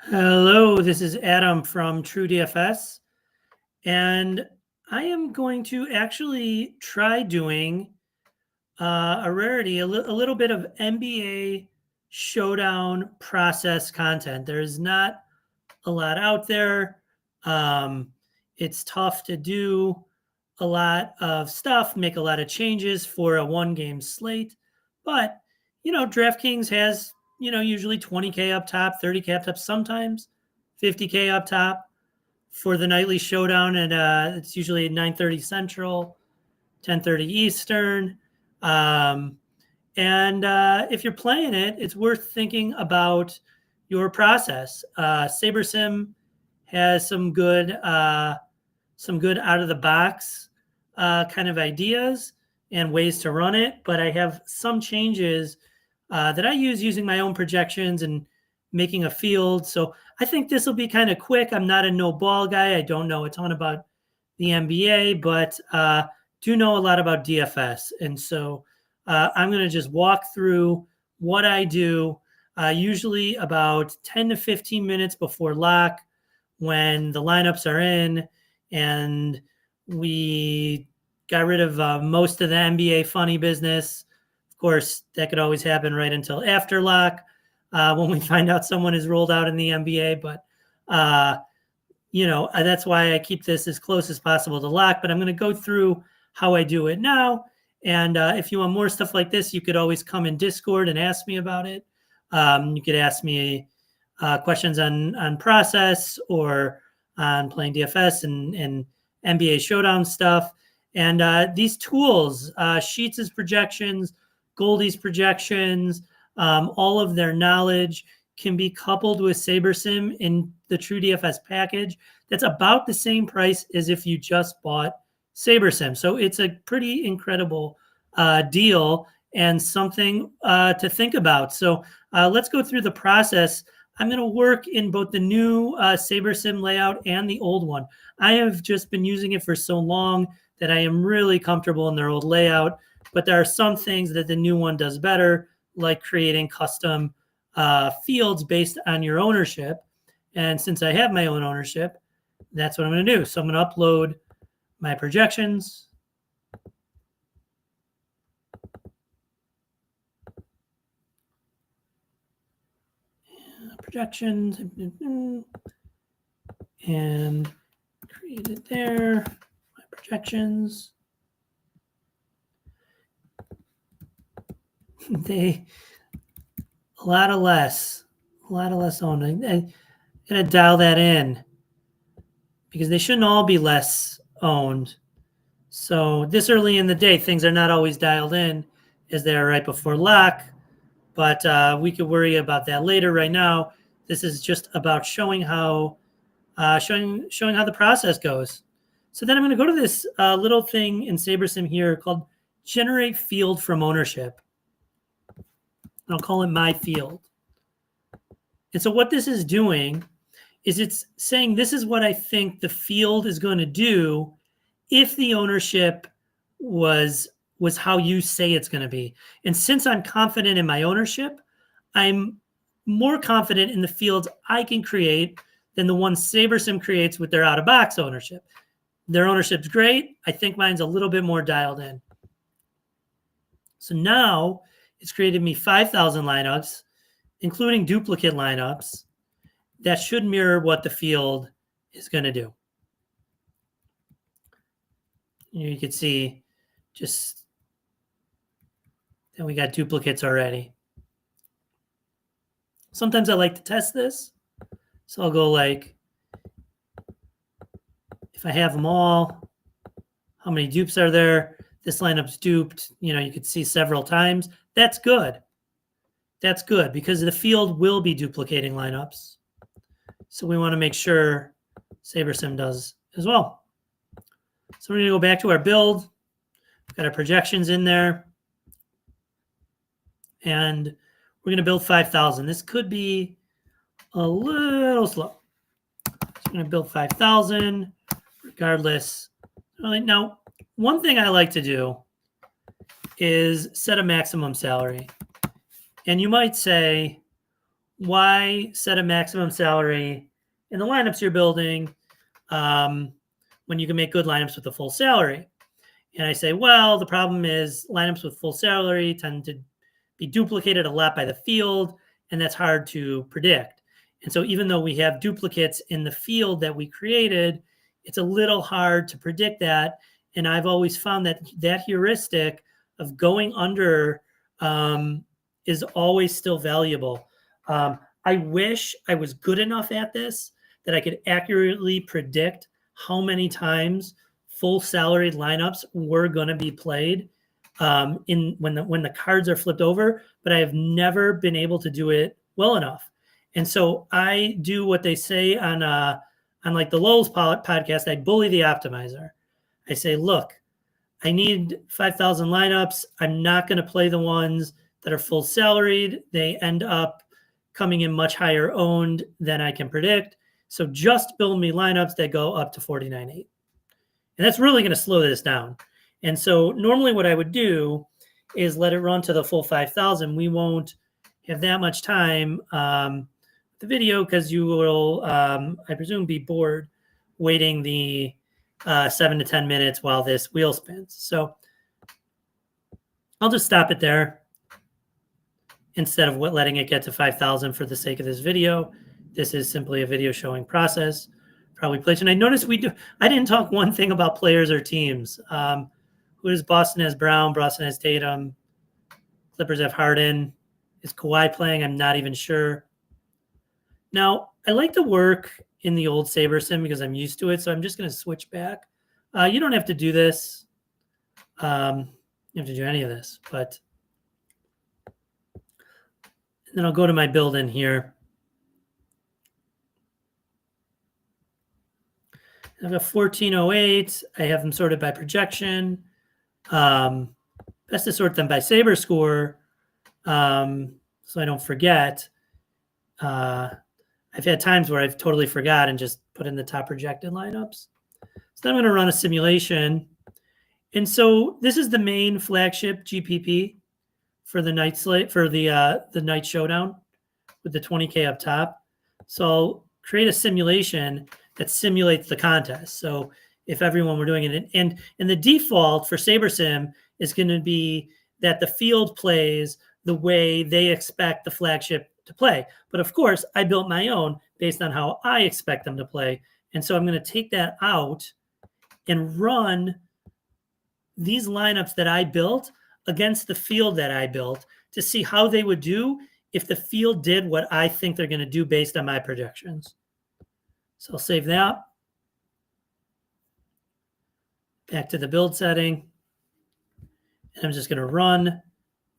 Hello, this is Adam from TrueDFS, and I am going to actually try doing a rarity, a little bit of NBA Showdown process content. There's not a lot out there. Um, it's tough to do a lot of stuff, make a lot of changes for a one-game slate, but DraftKings has usually 20K up top, 30K up top, sometimes 50K up top for the nightly showdown, and it's usually 9:30 Central, 10:30 Eastern. Um, and if you're playing it, it's worth thinking about your process. SaberSim has some good out of the box kind of ideas and ways to run it, but I have some changes that I use using my own projections and making a field. So I think this will be kind of quick. I'm not a no ball guy. I don't know a ton about the NBA, but do know a lot about DFS. And so I'm going to just walk through what I do, usually about 10 to 15 minutes before lock when the lineups are in and we got rid of most of the NBA funny business. Of course, that could always happen right until after lock when we find out someone is rolled out in the NBA. But, that's why I keep this as close as possible to lock. But I'm going to go through how I do it now. And if you want more stuff like this, you could always come in Discord and ask me about it. You could ask me questions on process or on playing DFS and NBA Showdown stuff. And these tools, Sheets' projections, Goldie's projections, all of their knowledge can be coupled with SaberSim in the TrueDFS package. That's about the same price as if you just bought SaberSim. So it's a pretty incredible deal and something to think about. So let's go through the process. I'm going to work in both the new SaberSim layout and the old one. I have just been using it for so long that I am really comfortable in their old layout, but there are some things that the new one does better, like creating custom fields based on your ownership. And since I have my own ownership, that's what I'm going to do. So I'm going to upload my projections. Projections and create it there. My projections. They a lot of less owned. I'm gonna dial that in because they shouldn't all be less owned. So this early in the day, things are not always dialed in as they are right before lock. But we could worry about that later. Right now, this is just about showing how showing how the process goes. So then I'm going to go to this little thing in SaberSim here called Generate Field from Ownership. I'll call it My Field. And so what this is doing is it's saying this is what I think the field is going to do if the ownership was how you say it's going to be. And since I'm confident in my ownership, I'm more confident in the fields I can create than the ones SaberSim creates with their out-of-box ownership. Their ownership's great. I think mine's a little bit more dialed in. So now it's created me 5,000 lineups, including duplicate lineups, that should mirror what the field is going to do. You can see just that we got duplicates already. Sometimes I like to test this. So I'll go like, if I have them all, how many dupes are there? This lineup's duped. You could see several times. That's good. That's good because the field will be duplicating lineups. So we want to make sure SaberSim does as well. So we're going to go back to our build. We've got our projections in there. And we're going to build 5,000. This could be a little slow. So I'm going to build 5,000 regardless. Now, one thing I like to do is set a maximum salary. And you might say, why set a maximum salary in the lineups you're building when you can make good lineups with a full salary? And I say, well, the problem is lineups with full salary tend to be duplicated a lot by the field, and that's hard to predict. And so even though we have duplicates in the field that we created, it's a little hard to predict that. And I've always found that that heuristic of going under is always still valuable. I wish I was good enough at this that I could accurately predict how many times full salaried lineups were going to be played when the cards are flipped over, but I have never been able to do it well enough. And so I do what they say on like the Lowell's podcast. I bully the optimizer. I say, look, I need 5,000 lineups. I'm not going to play the ones that are full salaried. They end up coming in much higher owned than I can predict. So just build me lineups that go up to 49.8. And that's really going to slow this down. And so normally what I would do is let it run to the full 5,000. We won't have that much time the video because you will, I presume, be bored waiting the 7 to 10 minutes while this wheel spins. So I'll just stop it there instead of letting it get to 5,000 for the sake of this video. This is simply a video showing process. Probably place. And I noticed I didn't talk one thing about players or teams. Who does Boston has Brown? Boston has Tatum. Clippers have Harden. Is Kawhi playing? I'm not even sure. Now, I like to work in the old Saber sim because I'm used to it. So I'm just going to switch back. You don't have to do this. You don't have to do any of this. But then I'll go to my build in here. I've got 1408. I have them sorted by projection. Best to sort them by Saber score so I don't forget. I've had times where I've totally forgot and just put in the top projected lineups. So then I'm going to run a simulation. And so this is the main flagship GPP for the night slate, for the night showdown with the 20K up top. So I'll create a simulation that simulates the contest. So if everyone were doing it, and the default for SaberSim is going to be that the field plays the way they expect the flagship to play. But of course, I built my own based on how I expect them to play. And so I'm going to take that out and run these lineups that I built against the field that I built to see how they would do if the field did what I think they're going to do based on my projections. So I'll save that. Back to the build setting. And I'm just going to run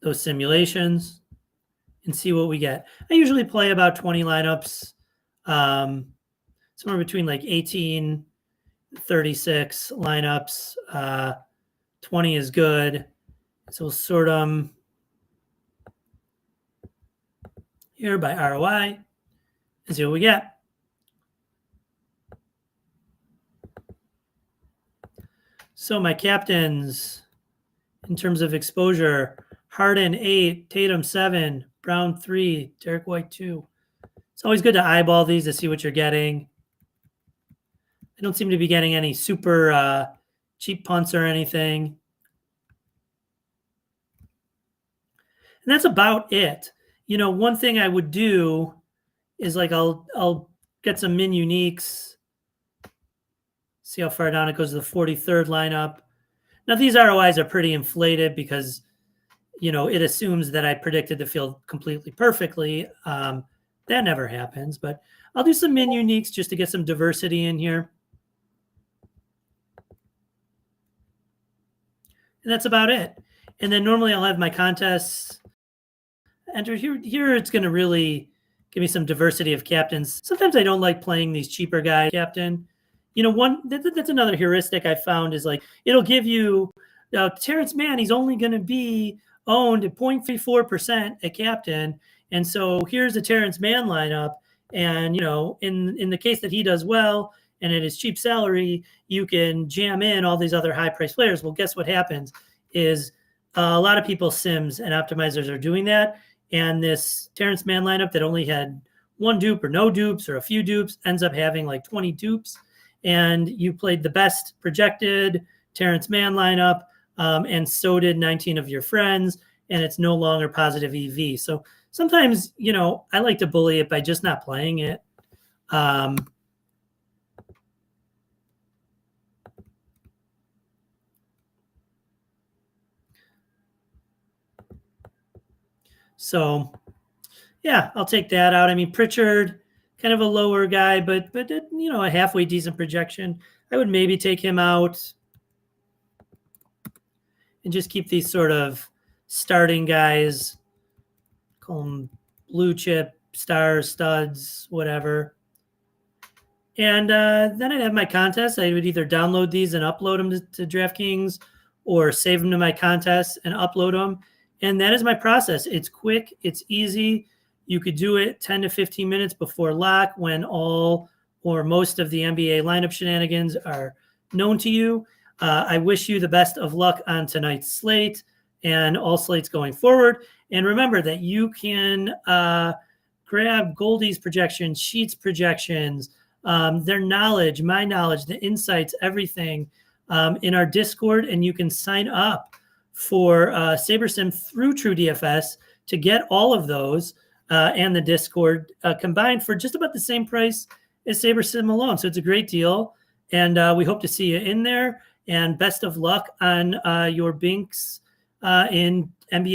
those simulations and see what we get. I usually play about 20 lineups, somewhere between like 18, 36 lineups. 20 is good. So we'll sort them here by ROI and see what we get. So my captains, in terms of exposure, Harden 8, Tatum 7, Brown 3, Derek White 2. It's always good to eyeball these to see what you're getting. I don't seem to be getting any super cheap punts or anything. And that's about it. You know, one thing I would do is like I'll get some min uniques. See how far down it goes to the 43rd lineup. Now, these ROIs are pretty inflated because, you know, it assumes that I predicted the field completely perfectly. That never happens, but I'll do some min uniques just to get some diversity in here. And that's about it. And then normally I'll have my contests enter here. Here it's going to really give me some diversity of captains. Sometimes I don't like playing these cheaper guys captain. You know, that's another heuristic I found is like, it'll give you Terrence Mann, he's only going to be owned at 0.34% at captain. And so here's a Terrence Mann lineup. And, you know, in the case that he does well and at his cheap salary, you can jam in all these other high priced players. Well, guess what happens is a lot of people's sims and optimizers are doing that. and this Terrence Mann lineup that only had one dupe or no dupes or a few dupes ends up having like 20 dupes, and you played the best projected Terrence Mann lineup, and so did 19 of your friends, and it's no longer positive EV. So sometimes, I like to bully it by just not playing it. So yeah, I'll take that out. I mean, Pritchard, kind of a lower guy, but a halfway decent projection. I would maybe take him out and just keep these sort of starting guys, call them blue chip, stars, studs, whatever. And then I'd have my contest. I would either download these and upload them to DraftKings, or save them to my contest and upload them. And that is my process. It's quick. It's easy. You could do it 10 to 15 minutes before lock, when all or most of the NBA lineup shenanigans are known to you. I wish you the best of luck on tonight's slate and all slates going forward. And remember that you can grab Goldie's projections, Sheets projections, their knowledge, my knowledge, the insights, everything in our Discord. And you can sign up for SaberSim through TrueDFS to get all of those and the Discord combined for just about the same price as SaberSim alone. So it's a great deal. And we hope to see you in there. And best of luck on your binks in NBA.